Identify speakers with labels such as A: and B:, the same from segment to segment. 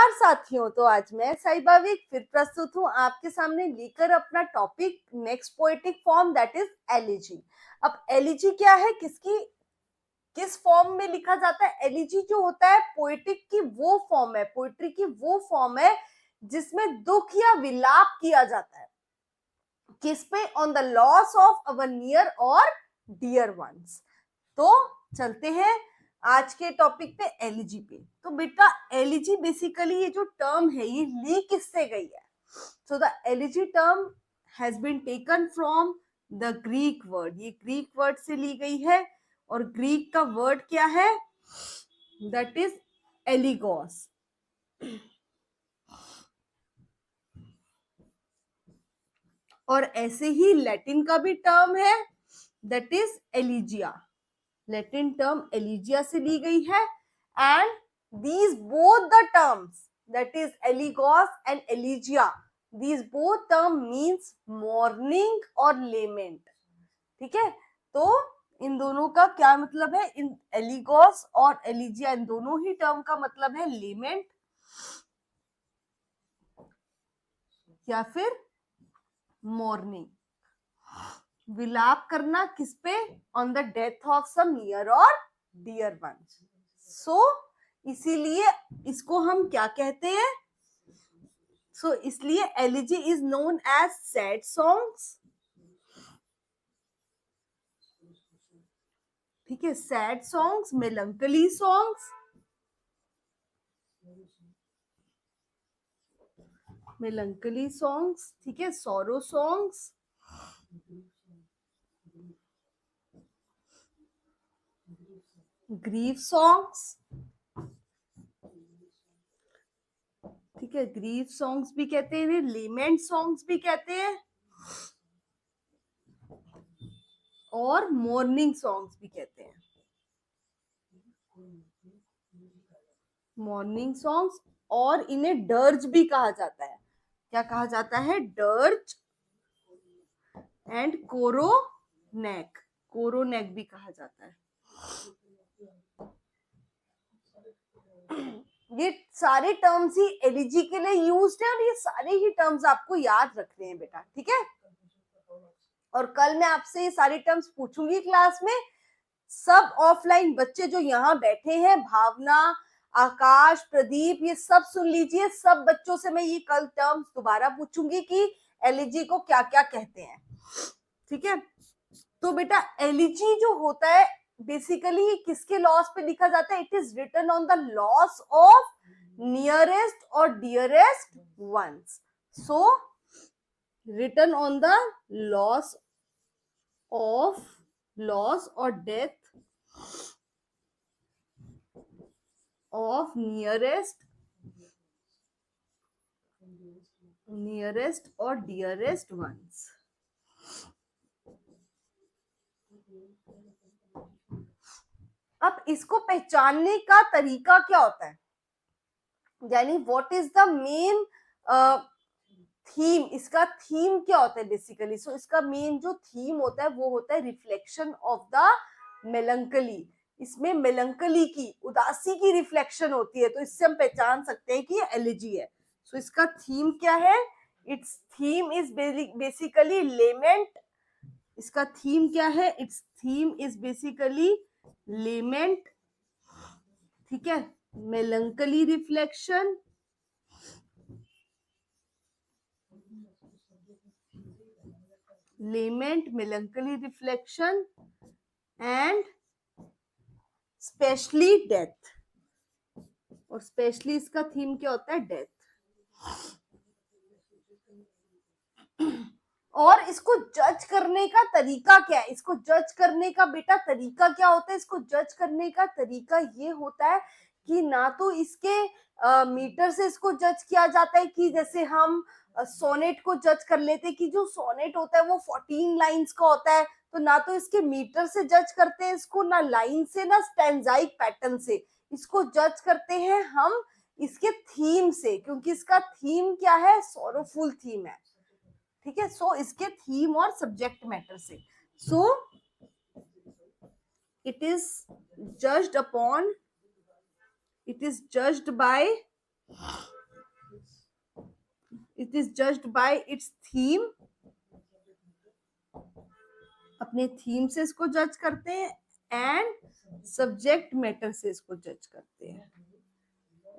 A: नमस्कार साथियों, तो आज मैं साइबाविक फिर प्रस्तुत हूँ आपके सामने लेकर अपना topic next poetic form that is elegy. अब एलिजी क्या है, किस फॉर्म में लिखा जाता है? एलिजी जो होता है पोएटिक की वो फॉर्म है, पोएट्री की वो फॉर्म है जिसमें दुख या विलाप किया जाता है। किस पे? On the loss of our near और डियर वंस। तो चलते हैं आज के टॉपिक पे, एलिजी पे। तो बेटा एलिजी बेसिकली ये जो टर्म है ये ली किससे गई है? So the elegy term has been taken from the Greek word. ये ग्रीक वर्ड से ली गई है और ग्रीक का वर्ड क्या है? That is elegos. और ऐसे ही लैटिन का भी टर्म है that is elegia. Latin term elegia से ली गई है and these both the terms, that is eligos and elegia, these both term means mourning और lament। ठीक है, तो इन दोनों का क्या मतलब है? इन एलिगोस और एलिजिया इन दोनों ही टर्म का मतलब है लेमेंट या फिर मोर्निंग, विलाप करना। किस पे? On the death of some near और डियर वन। सो इसीलिए इसको हम क्या कहते हैं? सो इसलिए elegy is known as sad songs. ठीक है, sad songs, melancholy songs, melancholy songs, ठीक है, सॉरो सॉन्ग्स, ग्रीफ सॉन्ग्स। ठीक है, ग्रीफ सॉन्ग्स भी कहते हैं, लेमेंट सॉन्ग्स भी कहते हैं और मॉर्निंग सॉन्ग्स भी कहते हैं। मॉर्निंग सॉन्ग्स, और इन्हें डर्ज भी कहा जाता है। क्या कहा जाता है? डर्ज एंड कोरोनेक, कोरोनेक भी कहा जाता है। ये सारे टर्म्स ही एलिजी के लिए यूज्ड है और ये सारे ही टर्म्स आपको याद रखने हैं बेटा, ठीक है। और कल मैं आपसे ये सारे टर्म्स पूछूंगी क्लास में। सब ऑफलाइन बच्चे जो यहाँ बैठे हैं, भावना, आकाश, प्रदीप, ये सब सुन लीजिए। सब बच्चों से मैं ये कल टर्म्स दोबारा पूछूंगी कि एलिजी को क्या क्या कहते हैं, ठीक है। तो बेटा एलिजी जो होता है बेसिकली किसके लॉस पे लिखा जाता है? It is written on the loss of nearest और dearest ones. So written on the loss और death of nearest or dearest ones। अब इसको पहचानने का तरीका क्या होता है? यानी what is the main theme? इसका थीम क्या होता है बेसिकली? सो इसका मेन जो थीम होता है वो होता है रिफ्लेक्शन ऑफ द मेलंकली। इसमें मेलंकली की, उदासी की रिफ्लेक्शन होती है, तो इससे हम पहचान सकते हैं कि ये एलिजी है। सो इसका थीम क्या है? Its theme is basically lament. इसका थीम क्या है? Its theme is basically lament, ठीक है, melancholy reflection, lament, melancholy reflection and specially death. और स्पेशली इसका थीम क्या होता है? डेथ। और इसको जज करने का तरीका क्या है? इसको जज करने का बेटा तरीका क्या होता है? इसको जज करने का तरीका ये होता है कि ना तो इसके मीटर से इसको जज किया जाता है कि जैसे हम सोनेट को जज कर लेते कि जो सोनेट होता है वो 14 लाइंस का होता है, तो ना तो इसके मीटर से जज करते हैं इसको, ना लाइन से, ना स्टैंजाइक पैटर्न से। इसको जज करते हैं हम इसके थीम से, क्योंकि इसका थीम क्या है? सोरोफुल थीम है, ठीक है। सो इसके थीम और सब्जेक्ट मैटर से। सो it is judged bye it is judged bye it's theme, अपने थीम से इसको जज करते हैं, एंड सब्जेक्ट मैटर से इसको जज करते हैं,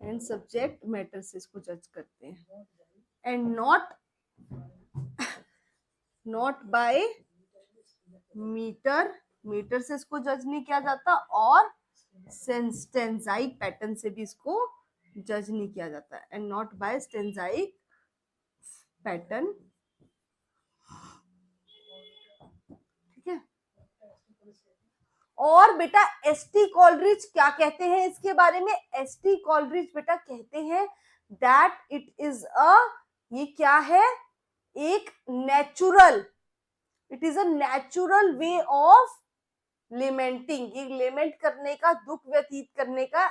A: एंड सब्जेक्ट मैटर से इसको जज करते हैं, and not by meter, meter से इसको जज नहीं किया जाता, और स्टेंजाइक पैटर्न से भी इसको जज नहीं किया जाता, एंड नॉट बाय स्टेंजाइक पैटर्न। ठीक है, और बेटा एसटी कॉलरिज क्या कहते हैं इसके बारे में? एसटी कॉलरिज बेटा कहते हैं दैट इट इज अ, ये क्या है, एक natural, it is a natural way of lamenting, ये लेमेंट करने का, दुख व्यतीत करने का,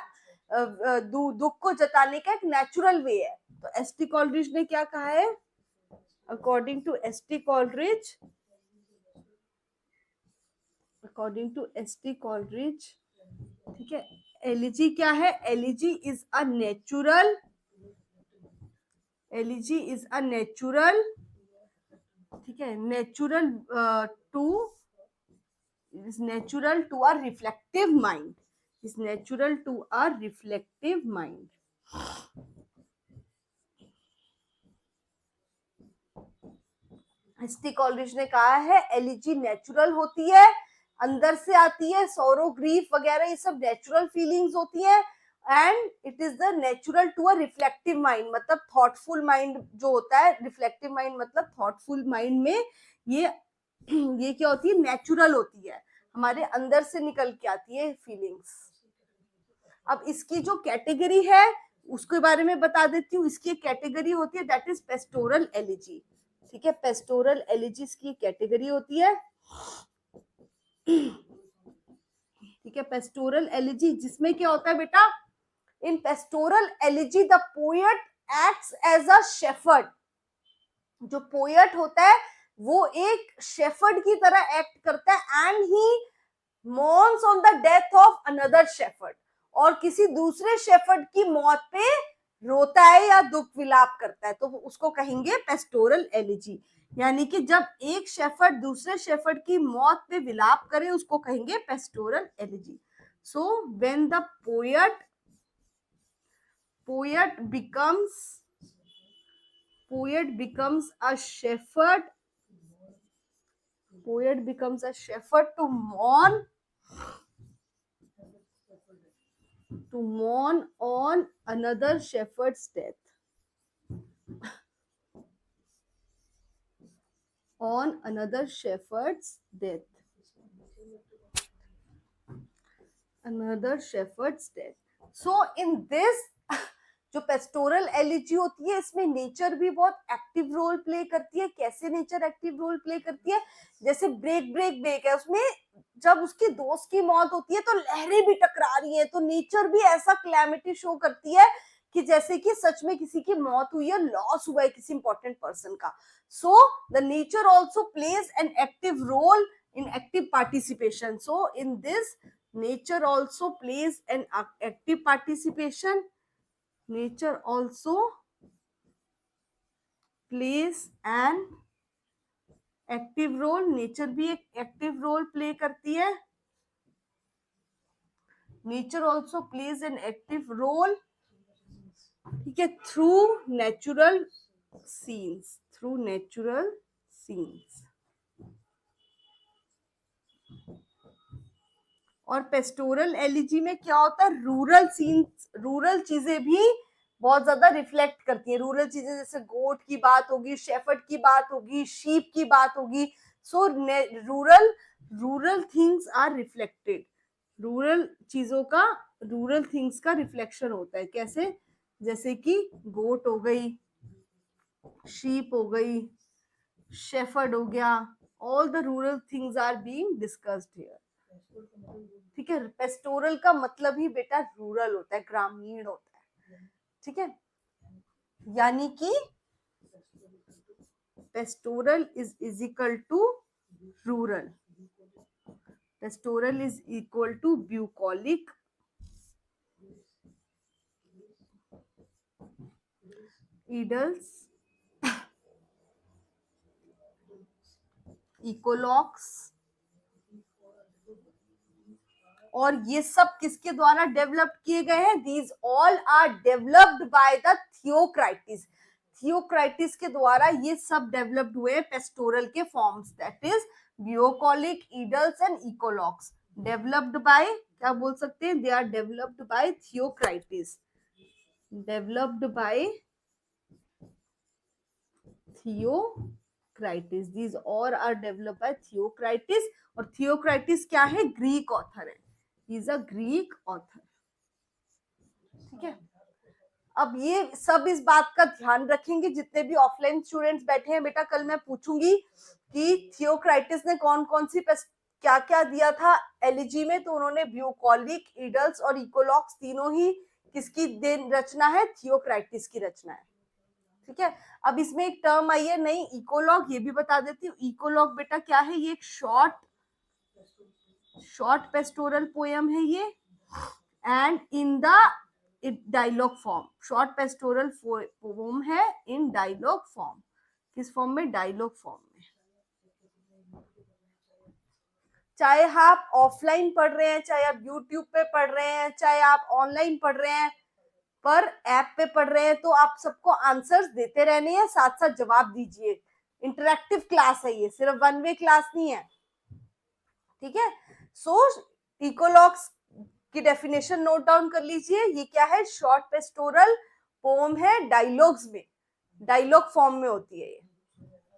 A: दुख को जताने का एक नेचुरल वे है। तो एसटी कॉलरिज ने क्या कहा है? According to ST Coleridge, according to ST Coleridge, ठीक है, एलिजी क्या है? Elegy is a natural, elegy is a natural, ठीक है, natural to, is natural to a reflective mind, is natural to a reflective mind. ST Coleridge ने कहा है elegy natural होती है, अंदर से आती है, सौरो ग्रीफ वगैरह ये सब नेचुरल फीलिंग्स होती है, and it is the natural to a reflective mind, मतलब थॉटफुल माइंड जो होता है, रिफ्लेक्टिव माइंड मतलब थॉटफुल माइंड में ये क्या होती है? नेचुरल होती है, हमारे अंदर से निकल के आती है फीलिंग्स। अब इसकी जो कैटेगरी है उसके बारे में बता देती हूँ, इसकी एक कैटेगरी होती है दैट इज पेस्टोरल एलिजी, ठीक है, पेस्टोरल एलिजी की कैटेगरी होती है, ठीक है, पेस्टोरल एलिजी, जिसमें क्या होता है बेटा? In pastoral elegy the poet acts as a shepherd, जो पोएट होता है वो एक शेफर्ड की तरह एक्ट करता है, and he mourns on the death of another shepherd, और किसी दूसरे शेफर्ड की मौत पे रोता है या दुख विलाप करता है, तो उसको कहेंगे पेस्टोरल एलिजी। यानी कि जब एक शेफर्ड दूसरे शेफर्ड की मौत पे विलाप करे उसको कहेंगे pastoral elegy. So when the poet becomes a shepherd, poet becomes a shepherd to mourn on another shepherd's death, on another shepherd's death, another shepherd's death. So in this जो pastoral elegy होती है इसमें nature भी बहुत active role play करती है। कैसे nature active role play करती है? जैसे ब्रेक है, उसमें जब उसकी दोस्त की मौत होती है तो लहरें भी टकरा रही है, तो नेचर भी ऐसा क्लैमिटी शो करती है कि जैसे कि सच में किसी की मौत हुई है, लॉस हुआ है किसी इंपॉर्टेंट पर्सन का। So the nature also plays an active role in active participation. So in this nature also plays an active participation, nature also plays an active role, nature भी एक एक्टिव रोल प्ले करती है, nature also plays an active role, ठीक है, through natural scenes, through natural scenes. और pastoral elegy में क्या होता है? रूरल सीन्स, रूरल चीजें भी बहुत ज्यादा रिफ्लेक्ट करती है, रूरल चीजें जैसे गोट की बात होगी, शेफर्ड की बात होगी, शीप की बात होगी। So rural things are reflected, rural चीजों का, रूरल थिंग्स का रिफ्लेक्शन होता है। कैसे? जैसे कि गोट हो गई, शीप हो गई, शेफर्ड हो गया, all the rural things are being discussed here, ठीक है। पेस्टोरल का मतलब ही बेटा रूरल होता है, ग्रामीण होता है, ठीक है। यानी कि pastoral is equal to rural, pastoral is equal to bucolic, idylls eclogues, और ये सब किसके द्वारा डेवलप किए गए हैं? These all are developed by the Theocritus. Theocritus के द्वारा ये सब डेवलप्ड हुए पेस्टोरल के forms, that is bucolic, idylls and eclogues. Developed by, क्या बोल सकते हैं? They are developed by Theocritus, developed by Theocritus, these all are developed by Theocritus. और थियोक्राइटिस क्या है? ग्रीक ऑथर है, इज अ ग्रीक ऑथर। ठीक है, अब ये सब इस बात का ध्यान रखेंगे जितने भी ऑफलाइन स्टूडेंट्स बैठे हैं। बेटा कल मैं पूछूंगी कि थियोक्राइटिस ने कौन कौन सी क्या क्या दिया था एलिजी में, तो उन्होंने ब्यूकोलिक, ईडल्स और इकोलॉक्स तीनों ही किसकी रचना है? थियोक्राइटिस की रचना है। ठीक है, अब इसमें एक टर्म आई है नई, इकोलॉग, ये भी बता देती हूँ। इकोलॉग बेटा क्या है? ये एक शॉर्ट पेस्टोरल पोयम है ये, and in the dialogue form. Short pastoral poem है इन डायलॉग फॉर्म। किस फॉर्म में? डायलॉग फॉर्म में। चाहे आप ऑफलाइन पढ़ रहे हैं, चाहे आप यूट्यूब पे पढ़ रहे हैं, चाहे आप ऑनलाइन पढ़ रहे हैं, पर ऐप पे पढ़ रहे हैं, तो आप सबको आंसर्स देते रहने हैं, साथ साथ जवाब दीजिए। इंटरेक्टिव क्लास है ये, सिर्फ वन वे क्लास नहीं है। ठीक है, सो इकोलॉग्स की डेफिनेशन नोट डाउन कर लीजिए। ये क्या है? शॉर्ट पेस्टोरल पोम है, डायलॉग्स में, डायलॉग फॉर्म में होती है ये।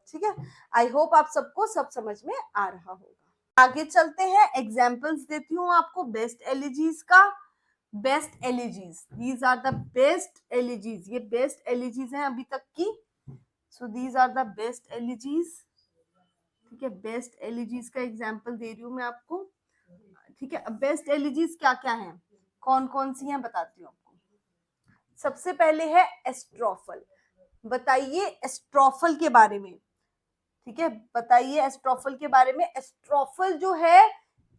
A: ठीक है, आई होप आप सबको सब समझ में आ रहा होगा। आगे चलते हैं, एग्जाम्पल्स देती हूँ आपको बेस्ट एलिजीज का। Best elegies, these are the best elegies, ये बेस्ट एलिजीज हैं अभी तक की। So these are the best elegies. ठीक है, बेस्ट एलिजीज का एग्जाम्पल दे रही हूँ मैं आपको। ठीक है, अब बेस्ट एलिजीज क्या क्या हैं, कौन कौन सी हैं बताती हूँ आपको। सबसे पहले है एस्ट्रोफल। बताइए एस्ट्रोफल के बारे में। ठीक है, बताइए एस्ट्रोफल के बारे में। एस्ट्रोफल जो है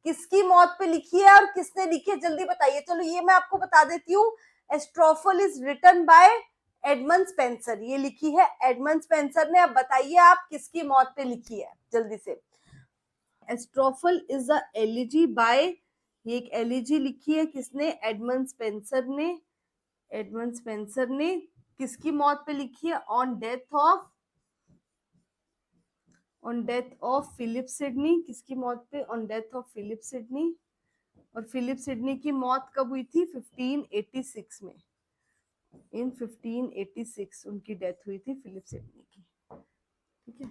A: किसकी मौत पे लिखी है और किसने लिखी है? जल्दी बताइए। चलो ये मैं आपको बता देती हूँ। Astrophel is written by Edmund Spenser, ये लिखी है एडमंड स्पेंसर ने। अब बताइए आप किसकी मौत पे लिखी है, जल्दी से। Astrophel is a elegy by, ये एक एलिजी लिखी है किसने? एडमंड स्पेंसर ने। एडमंड स्पेंसर ने किसकी मौत पे लिखी है? On death of Philip Sidney. किसकी मौत पे? On death of Philip Sidney. और फिलिप सिडनी की मौत कब हुई थी? 1586 में। इन 1586 उनकी डेथ हुई थी फिलिप सिडनी की। ठीक है,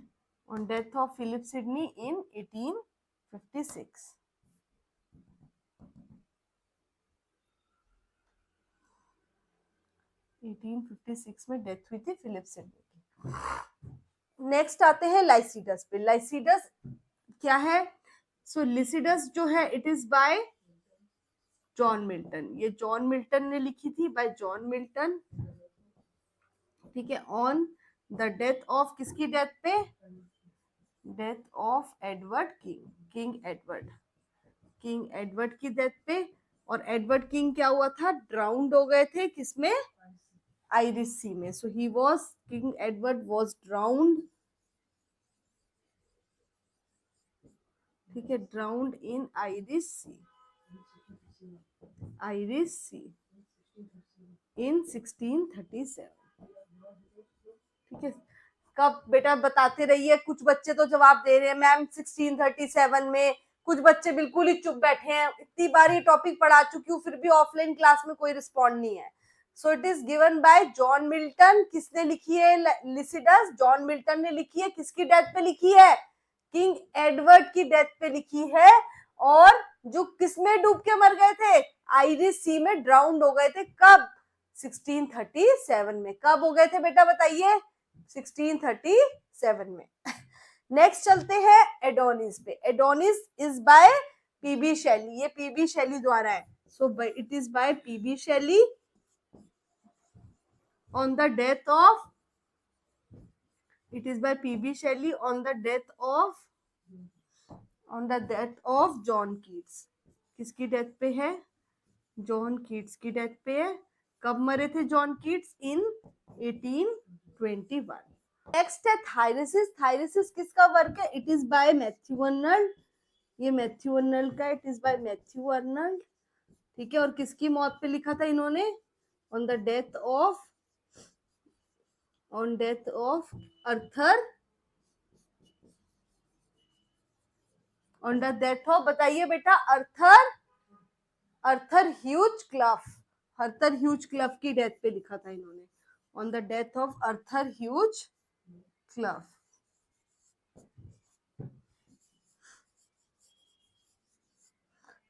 A: on death of Philip Sidney in 1856। 1856 में डेथ हुई थी फिलिप सिडनी की। नेक्स्ट आते हैं लाइसिडस पे। लाइसिडस क्या है? सो लिसिडस जो है it is bye John Milton, ये जॉन मिल्टन ने लिखी थी, बाय जॉन मिल्टन। ठीक है, ऑन द डेथ ऑफ, किसकी डेथ पे? Death of Edward king, king Edward की डेथ पे। और एडवर्ड किंग क्या हुआ था? ड्राउन्ड हो गए थे, किसमें? आयरिश सी में। So he was, King Edward was drowned. ठीक है, ड्राउन्ड इन आयरिश सी, आयरिश सी इन 1637। ठीक है, कब बेटा बताते रहिए। कुछ बच्चे तो जवाब दे रहे हैं मैम 1637 में, कुछ बच्चे बिल्कुल ही चुप बैठे हैं। इतनी बार ये टॉपिक पढ़ा चुकी हूँ फिर भी ऑफलाइन क्लास में कोई रिस्पॉन्ड नहीं है। So it is given by John Milton. किसने लिखी है लिसिडस? जॉन मिल्टन ने लिखी है। किसकी डेथ पे लिखी है? किंग एडवर्ड की डेथ पे लिखी है। और जो किसमें डूब के मर गए थे? आयरिश सी में ड्राउन्ड हो गए थे। कब? 1637 में। कब हो गए थे बेटा बताइए? 1637 में। नेक्स्ट चलते हैं एडोनिस पे। एडोनिस इज बाय पीबी शैली, ये पीबी शैली द्वारा है। So it is by PB Shelley on the death of, it is by PB Shelley on the death of John Keats. किसकी डेथ पे है? जॉन कीट्स की death पे है। कब मरे थे जॉन कीट्स? इन 1821। नेक्स्ट है थायरिसिस। थायरिसिस किसका वर्क है? It is by Matthew Arnold. ये मैथ्यू अर्नल्ड का, it is by Matthew Arnold. ठीक है, और किसकी मौत पे लिखा था इन्होंने? On the death of Arthur, on the death of, बताइए बेटा, अर्थर ह्यूज क्लफ। अर्थर ह्यूज क्लफ की डेथ पे लिखा था इन्होंने, on the death of Arthur Hugh Clough.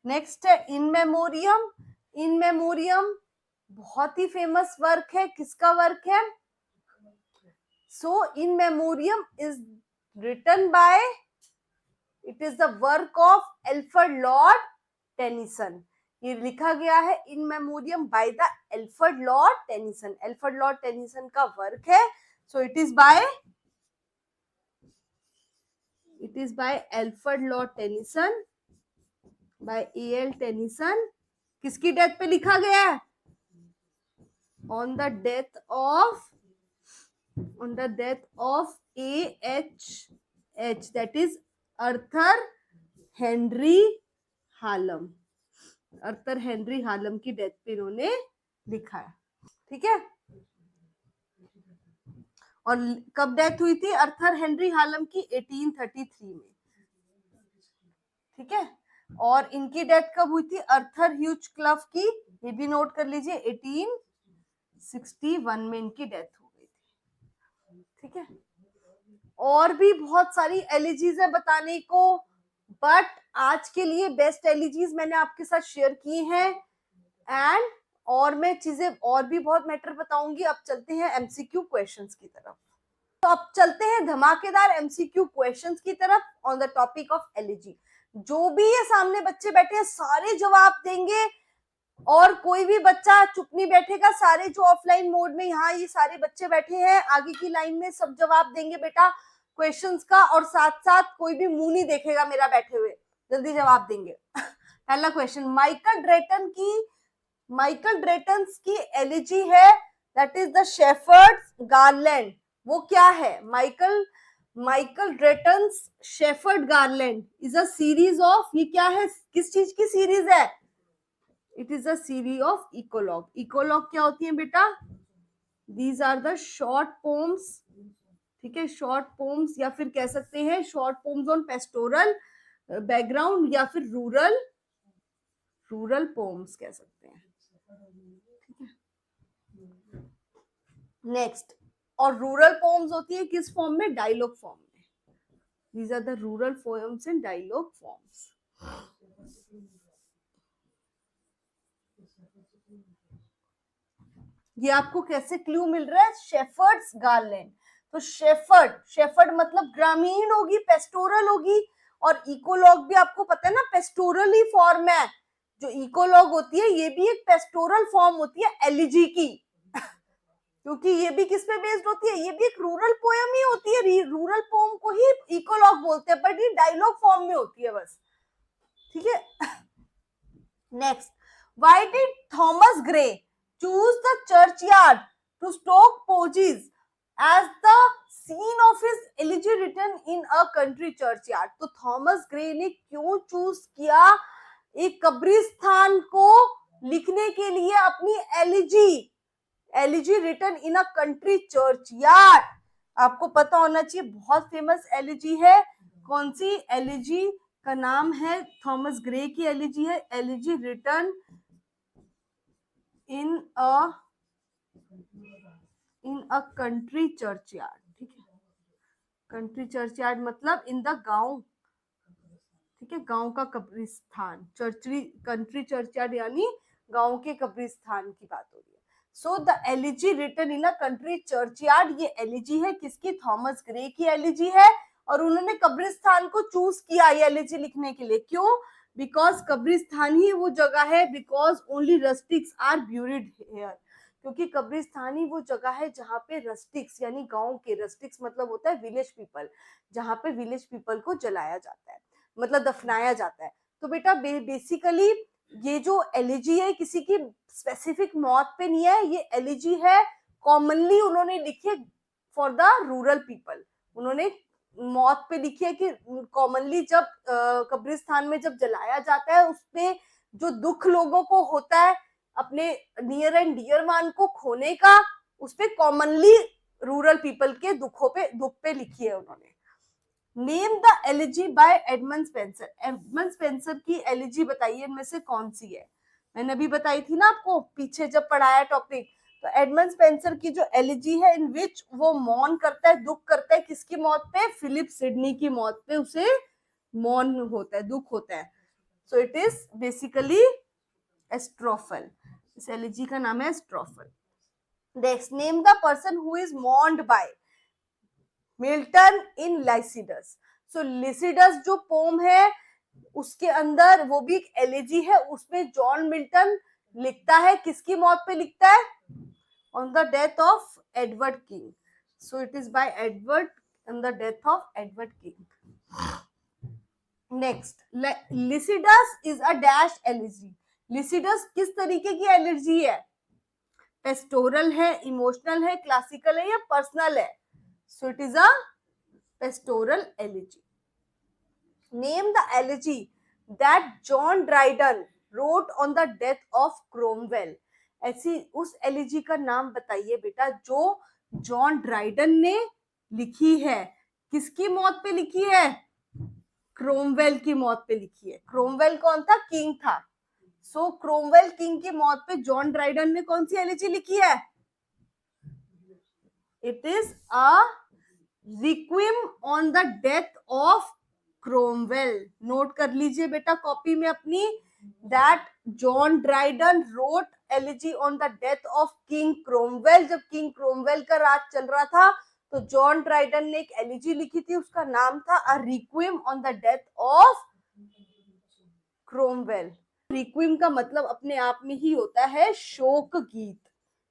A: Next है इन मेमोरियम। इन मेमोरियम बहुत ही फेमस वर्क है, किसका वर्क है? So In Memoriam is written by, it is the work of Alfred Lord Tennyson. ये लिखा गया है In Memoriam by the Alfred Lord Tennyson. Alfred Lord Tennyson का work है। So it is by Alfred Lord Tennyson, by A L. Tennyson. किसकी death पे लिखा गया है? On the death of A.H. That is Arthur Henry Hallam. Arthur Henry Hallam की death पे इन्होंने लिखा है। ठीक है, और कब डेथ हुई थी अर्थर हेनरी हालम की? 1833 में। ठीक है, और इनकी डेथ कब हुई थी अर्थर ह्यूज क्लफ की? ये भी नोट कर लीजिए, 1861 में इनकी डेथ हो गई थी। ठीक है, और भी बहुत सारी एलिजीज है बताने को, बट आज के लिए बेस्ट एलिजीज मैंने आपके साथ शेयर की हैं। एंड और मैं चीजें और भी बहुत मैटर बताऊंगी। अब चलते हैं एमसीक्यू क्वेश्चंस की तरफ। तो अब चलते हैं धमाकेदार एमसीक्यू क्वेश्चंस की तरफ on the topic of elegy. जो भी ये सामने बच्चे बैठे हैं सारे जवाब देंगे, और कोई भी बच्चा चुप नहीं बैठेगा। सारे जो ऑफलाइन मोड में यहाँ ये सारे बच्चे बैठे हैं आगे की लाइन में, सब जवाब देंगे बेटा क्वेश्चंस का, और साथ साथ कोई भी मुंह नहीं देखेगा मेरा बैठे हुए, जल्दी जवाब देंगे। पहला क्वेश्चन, माइकल ड्रेटन्स की एलिजी है, that is the shepherd's garland. वो क्या है? Michael Drayton's shepherd garland is a series of, ये क्या है, किस चीज की सीरीज है? It is a series of eclogue. Eclogue क्या होती है बेटा? These are the short poems. ठीक है, शॉर्ट पोम्स, या फिर कह सकते हैं short poems on pastoral background, या फिर रूरल पोम्स कह सकते हैं। ठीक है, नेक्स्ट, और रूरल पोम्स होती है किस फॉर्म में? डायलॉग फॉर्म में। These are the rural poems in dialogue forms. ये आपको कैसे क्लू मिल रहा है? Shepherd's garland. तो शेफर्ड मतलब ग्रामीण होगी, पेस्टोरल होगी, और इकोलॉग भी आपको पता है ना पेस्टोरल ही फॉर्म है। जो इकोलॉग होती है ये भी एक पेस्टोरल फॉर्म होती है एलिजी की, क्योंकि ये भी किस पे बेस्ड होती है? ये भी एक रूरल पोएम ही होती है। रूरल पोएम को ही इकोलॉग बोलते हैं, बट ये डायलॉग फॉर्म में होती है बस। ठीक है, next, why did Thomas Gray choose the churchyard to Stoke Poges as the scene of his elegy written in a country churchyard? तो थॉमस ग्रे ने क्यों चूज किया एक कब्रिस्तान को लिखने के लिए अपनी elegy written in a country churchyard? आपको पता होना चाहिए, बहुत फेमस एलिजी है। कौन सी एलिजी का नाम है? थॉमस ग्रे की एलिजी है, elegy written in a country churchyard. ठीक है, कंट्री चर्चयार्ड मतलब इन द गांव। ठीक है, गांव का कब्रिस्तान, कंट्री चर्चयार्ड यानी गांव के कब्रिस्तान की बात हो रही है। So the elegy written in a country churchyard, ये एलिजी है किसकी? थॉमस ग्रे की एलिजी है, और उन्होंने कब्रिस्तान को चूज किया ये एलिजी लिखने के लिए। क्यों? बिकॉज कब्रिस्तान ही वो जगह है, because only rustics are buried here, क्योंकि कब्रिस्तान ही वो जगह है जहाँ पे रस्टिक्स यानी गांव के, रस्टिक्स मतलब होता है विलेज पीपल, जहाँ पे विलेज पीपल को जलाया जाता है, मतलब दफनाया जाता है। तो बेटा बेसिकली ये जो एलिजी है किसी की स्पेसिफिक मौत पे नहीं है, ये एलिजी है कॉमनली उन्होंने लिखी फॉर द रूरल पीपल। उन्होंने मौत पे लिखी है कि कॉमनली जब कब्रिस्तान में जब जलाया जाता है उसपे जो दुख लोगों को होता है अपने नियर एंड डियर वन को खोने का, उसपे कॉमनली रूरल पीपल के दुख पे लिखी है उन्होंने। Name the elegy by Edmund Spenser. Edmund Spenser की एलिजी बताइए इनमें से कौन सी है। मैंने अभी बताई थी ना आपको पीछे जब पढ़ाया टॉपिक। तो एडमंड स्पेंसर की जो एलिजी है इन विच वो मौन करता है, दुख करता है किसकी मौत पे, फिलिप सिडनी की मौत पे उसे मौन होता है, दुख होता है। So it is basically Astrophel. इस एलिजी का नाम है Astrophel. Next, name the person who is mourned by Milton in Lycidas. So Lycidas जो पोम है उसके अंदर वो भी एक एलिजी है, उसमें जॉन मिल्टन लिखता है किसकी मौत पे लिखता है, on the death of Edward king. So it is bye Edward on the death of Edward king. Next, Lycidas is a dash elegy. Lycidas किस तरीके की एलिजी है, पेस्टोरल है, इमोशनल है, क्लासिकल है या पर्सनल है। So it is a pastoral elegy. Name the elegy that John Dryden wrote on the death of Cromwell. ऐसी उस एलिजी का नाम बताइए बेटा जो जॉन ड्राइडन ने लिखी है, किसकी मौत पे लिखी है, क्रोमवेल की मौत पे लिखी है। क्रोमवेल कौन था, किंग था। सो क्रोमवेल किंग की मौत पे जॉन ड्राइडन ने कौन सी एलिजी लिखी है, it is a requiem on the death of Cromwell. Note कर लीजिए बेटा कॉपी में अपनी, that John Dryden wrote elegy on the death of King Cromwell. जब किंग क्रोमवेल का राज चल रहा था तो जॉन ड्राइडन ने एक एलिजी लिखी थी, उसका नाम था a requiem on the death of Cromwell. Requiem का मतलब अपने आप में ही होता है शोक गीत,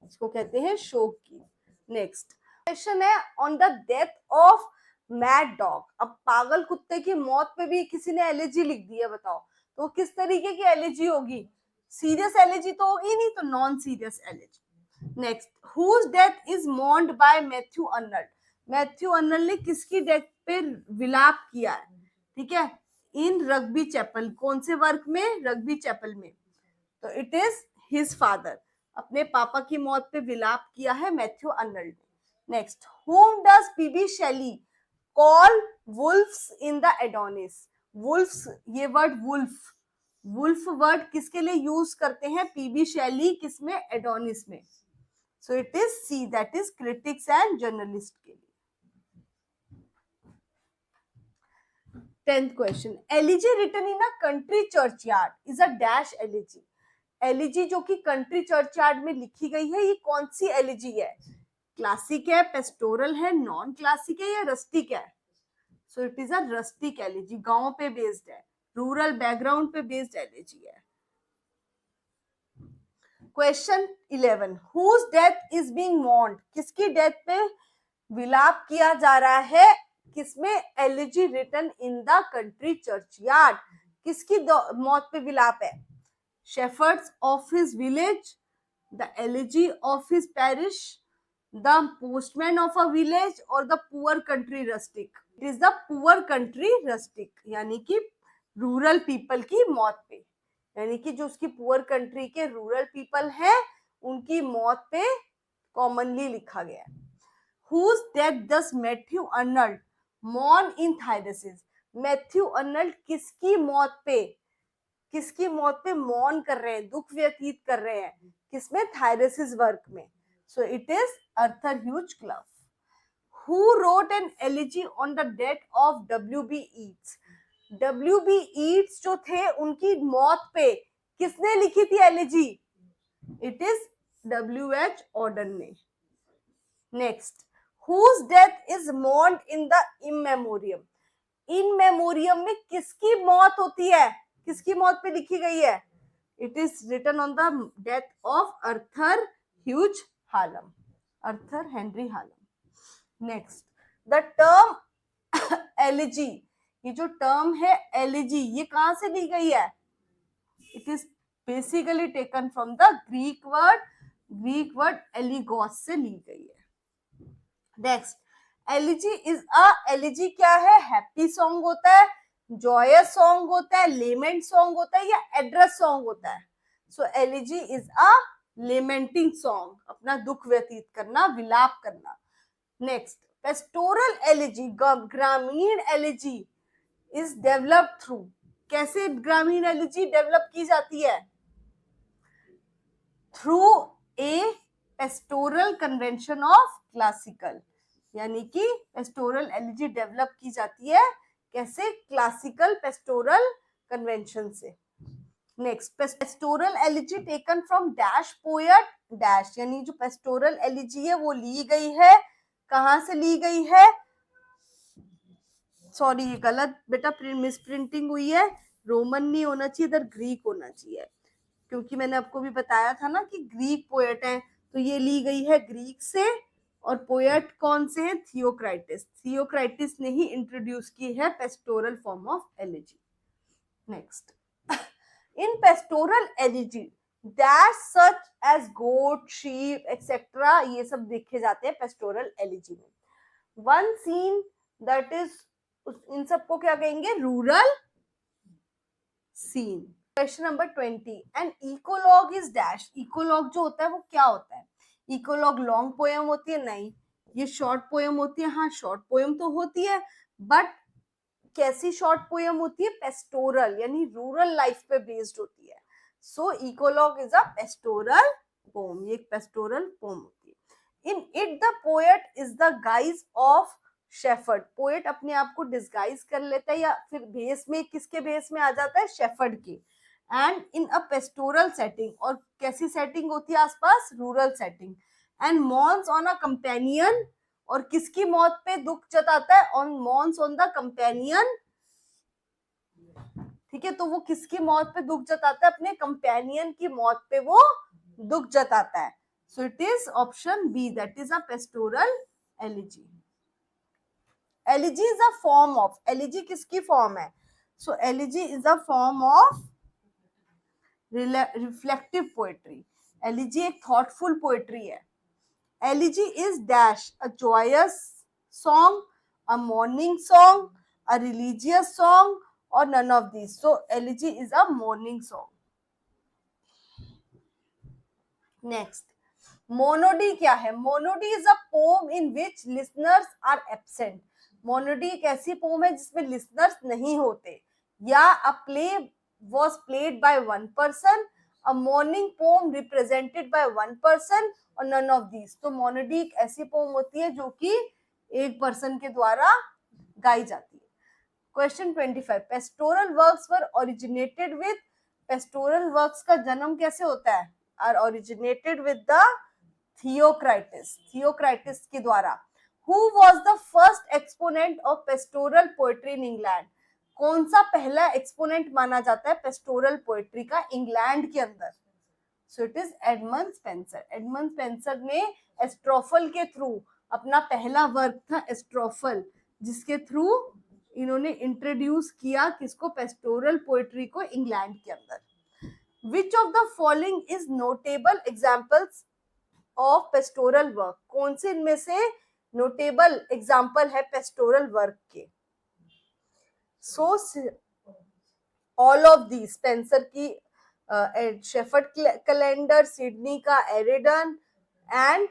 A: इसको कहते हैं शोक गीत। नेक्स्ट क्वेश्चन है on the death of mad dog. अब पागल कुत्ते की मौत पे भी किसी ने एलिजी लिख दी है, बताओ तो किस तरीके की एलिजी होगी, सीरियस एलिजी तो होगी नहीं, तो non serious elegy. Next, whose death is mourned by Matthew Arnold. Matthew Arnold ने किसकी डेथ पे विलाप किया है, ठीक है, इन रग्बी चैपल। कौन से वर्क में, रग्बी चैपल में। तो इट इज हिज फादर, अपने पापा की मौत पे विलाप किया है मैथ्यू अर्नल्ड ने। Next, whom does P B Shelley call wolves in the Adonais. Wolves, ये वर्ड वुल्फ, वुल्फ वर्ड किसके लिए यूज करते हैं पीबी शेली, किसमें, एडोनिस में। So it is C, that is critics and journalist के लिए। 10th question, elegy written in a country churchyard is a dash elegy. Elegy जो कि कंट्री चर्चयार्ड में लिखी गई है, ये कौन सी एलिजी है, क्लासिक है, पेस्टोरल है, नॉन क्लासिक है या रस्टिक है। So it is a rustic elegy, गांव पे बेस्ड है, रूरल बैकग्राउंड पे बेस्ड एलिजी है। Question 11, whose death is being mourned. किसकी डेथ पे विलाप किया जा रहा है, किसमें, elegy written in the country churchyard. किसकी मौत पे विलाप है, shepherds of his village, the elegy of his parish, the postman of a village और the poor country rustic. It is the poor country rustic, यानी कि रूरल पीपल की मौत पे, यानी कि जो उसकी पुअर कंट्री के रूरल पीपल हैं उनकी मौत पे कॉमनली लिखा गया है। Whose death does Matthew Arnold mourn in Thyrsis? Matthew Arnold किसकी मौत पे मौन कर रहे हैं, दुख व्यतीत कर रहे हैं, किसमें, थायरसिस वर्क में। So it is Arthur Hugh Clough. Who wrote an elegy on the death of W.B. Yeats? W.B. Yeats जो थे उनकी मौत पे किसने लिखी थी elegy, it is W.H. Auden ने। Next, whose death is mourned in the in memoriam। In memoriam में किसकी मौत होती है, किसकी मौत पे लिखी गई है, it is written on the death of Arthur Hugh Hallam, Arthur Henry Hallam. Next, the term elegy, ये जो टर्म है एलिजी ये कहां से ली गई है, it is basically taken from the Greek word elegos से ली गई है। नेक्स्ट, एलिजी क्या है? हैप्पी सॉन्ग होता है, जॉयस सॉन्ग होता है, लेमेंट सॉन्ग होता है, या एड्रेस सॉन्ग होता है? So elegy is a lamenting song, अपना दुख व्यतीत करना, विलाप करना। नेक्स्ट, पेस्टोरल एलिजी, ग्रामीण एलिजी इज डेवलप्ड थ्रू, कैसे ग्रामीण एलिजी डेवलप की जाती है? Through a pastoral convention of classical, यानी कि पेस्टोरल एलिजी डेवलप की जाती है कैसे? क्लासिकल पेस्टोरल कन्वेंशन से। Next, pastoral elegy taken from dash poet dash, यानी जो पेस्टोरल एलिजी है वो ली गई है, कहां से ली गई है? सॉरी, ये गलत बेटा, मिस प्रिंटिंग हुई है, रोमन नहीं होना चाहिए, इधर ग्रीक होना चाहिए, क्योंकि मैंने आपको भी बताया था ना कि ग्रीक पोएट है, तो ये ली गई है ग्रीक से। और पोएट कौन से हैं? थियोक्राइटिस। थियोक्राइटिस ने ही इंट्रोड्यूस की है pastoral form of elegy. Next, in pastoral elegy dash such as goat, sheep etcetera, ये सब देखे जाते हैं पेस्टोरल एलिजी में। वन सीन दैट इज, इन सबको क्या कहेंगे? Rural scene. Question number 20, an eclogue is dash, eclogue जो होता है वो क्या होता है? इकोलॉग लॉन्ग पोएम होती है? नहीं। ये शॉर्ट पोएम होती है? हाँ, शॉर्ट पोएम तो होती है, बट कैसी शॉर्ट पोएम होती है? पेस्टोरल, यानी रूरल लाइफ पे बेस्ड होती है। सो इकोलॉग इज अ पेस्टोरल पोएम, ये एक पेस्टोरल पोएम होती है। In it the poet is the guys of shepherd, poet अपने आप को डिस्गाइज कर लेता है, या फिर भेस में, किसके भेस में आ जाता है? शेफर्ड के। And in a pastoral setting, और कैसी सेटिंग होती है आसपास? Rural setting. And mourns on a companion, और किसकी मौत पे दुख जताता है? On mourns on the companion, ठीक है, तो वो किसकी मौत पे दुख जताता है? अपने कंपेनियन की मौत पे वो दुख जताता है। So it is option B, that is a pastoral elegy. Elegy is a form of, elegy किसकी फॉर्म है? So elegy is a form of reflective poetry. Elegy एक थॉटफुल पोएट्री है। Elegy is dash, a joyous song, a mourning song, a religious song, और none of these. So elegy is a mourning song. Next, monody क्या है? Monody is a poem in which listeners are absent. मोनोडी एक ऐसी pome है जिसमें listeners नहीं होते, या अ play was played by one person, a morning poem represented by one person, और none of these। तो मोनोडी एक ऐसी पोम होती है जो कि एक पर्सन के द्वारा गाई जाती है। Question 25, pastoral works were originated with, pastoral works का जन्म कैसे होता है? Are originated with the Theocritus, Theocritus के द्वारा। Who was the first exponent of pastoral poetry in England, कौन सा पहला एक्सपोनेंट माना जाता है पेस्टोरल पोएट्री का इंग्लैंड के अंदर? सो it is Edmund Spenser. Edmund Spenser ने एस्ट्रोफल के थ्रू, अपना पहला वर्क था एस्ट्रोफल, जिसके थ्रू इन्होंने इंट्रोड्यूस किया किसको? पेस्टोरल पोएट्री को इंग्लैंड के अंदर। Which of the following is notable examples of pastoral work, कौन से इनमें से नोटेबल एग्जाम्पल है पेस्टोरल वर्क के? So all of the, Spenser की शेफर्ड कैलेंडर, सिडनी का एरिडन, एंड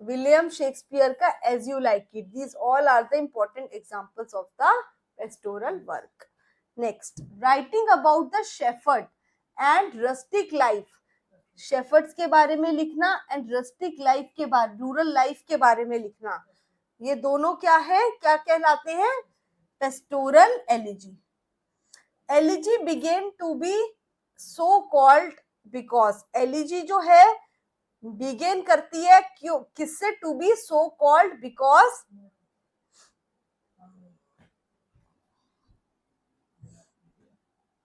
A: विलियम शेक्सपियर का as you like it, these all are the important examples of the pastoral work. Next, writing about the shepherd and rustic life, shepherds के बारे में लिखना and rustic life के बारे, rural life के बारे में लिखना, ये दोनों क्या है, क्या कहलाते हैं? Pastoral elegy. Elegy begin to be so called because, elegy जो है बिगेन करती है क्यों, किससे? To be so called because,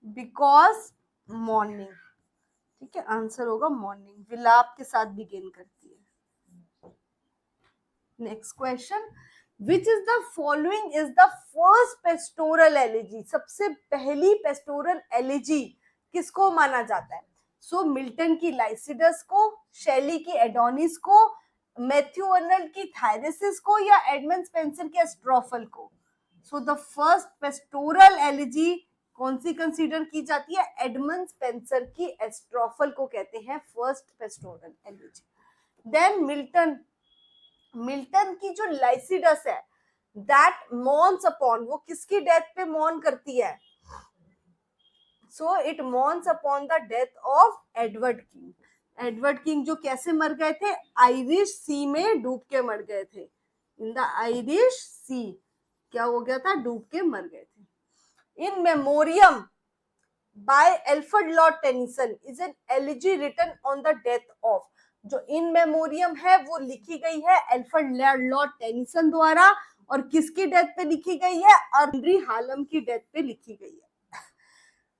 A: because mourning, ठीक है, आंसर होगा मॉर्निंग, विलाप के साथ बिगेन करती है। Next question, which is the following is the first pastoral elegy, सबसे पहली पेस्टोरल एलिजी किसको माना जाता है? सो मिल्टन की लाइसिडस को, शेली की एडोनिस को, मैथ्यू अर्नल्ड की थायरेसिस को या एडमंड स्पेंसर के एस्ट्रोफल को? So the first pastoral elegy कौन सी कंसीडर की जाती है? एडमंड स्पेंसर की एस्ट्रोफल को कहते हैं first pastoral elegy. Then Milton की जो लाइसिडस है, दैट मॉर्न्स अपॉन, वो किसकी डेथ पे मॉर्न करती है? So it mourns upon the death of Edward King. Edward King जो कैसे मर गए थे? आयरिश सी में डूब के मर गए थे। इन द आयरिश सी क्या हो गया था? डूब के मर गए थे। In Memoriam by Alfred Lord Tennyson is an elegy written on the death of. जो इन मेमोरियम है वो लिखी गई है एल्फ्रेड लॉर्ड टेनिसन द्वारा, और किसकी डेथ पे लिखी गई है? हेनरी हालम की डेथ पे लिखी गई है।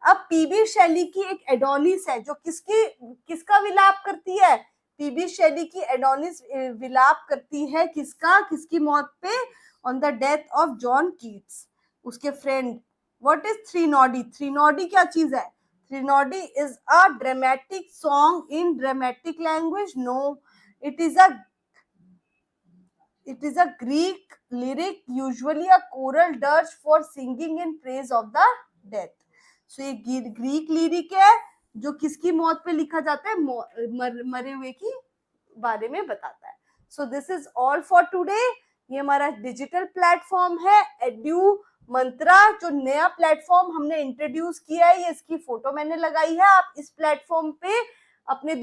A: अब पीबी शैली की एक एडोनिस है जो किसका विलाप करती है? पीबी शैली की एडोनिस विलाप करती है किसकी मौत पे? On the death of John Keats, उसके friend. What is threnody? Threnody क्या चीज है? Threnody is a dramatic song in dramatic language. No, it is a Greek lyric, usually a choral dirge for singing in praise of the death. So ये Greek lyric है जो किसकी मौत पे लिखा जाता है? मरे हुए की बारे में बताता है। So this is all for today. ये हमारा डिजिटल प्लेटफॉर्म है एड्यू मंत्रा, जो नया प्लेटफॉर्म हमने इंट्रोड्यूस किया है। ये इसकी फोटो मैंने लगाई है। आप इस प्लेटफॉर्म पे अपने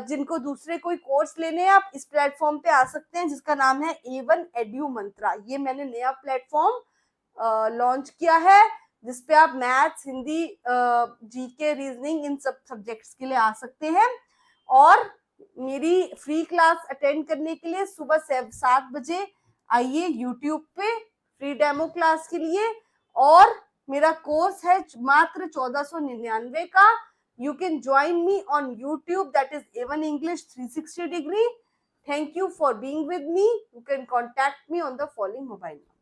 A: जिनको दूसरे कोई कोर्स लेने हैं, आप इस प्लेटफॉर्म पे आ सकते हैं जिसका नाम है A1 एड्यू मंत्रा। ये मैंने नया प्लेटफॉर्म लॉन्च किया है जिसपे आप मैथ्स, हिंदी, जीके, रीजनिंग, इन सब सब्जेक्ट्स के लिए आ सकते हैं। और मेरी फ्री क्लास अटेंड करने के लिए सुबह 7 बजे आइए यूट्यूब पे फ्री डेमो क्लास के लिए। और मेरा कोर्स है मात्र 1499 का। You can join me on YouTube, that is A1 English 360 degree. Thank you for being with me. You can contact me on the following mobile number.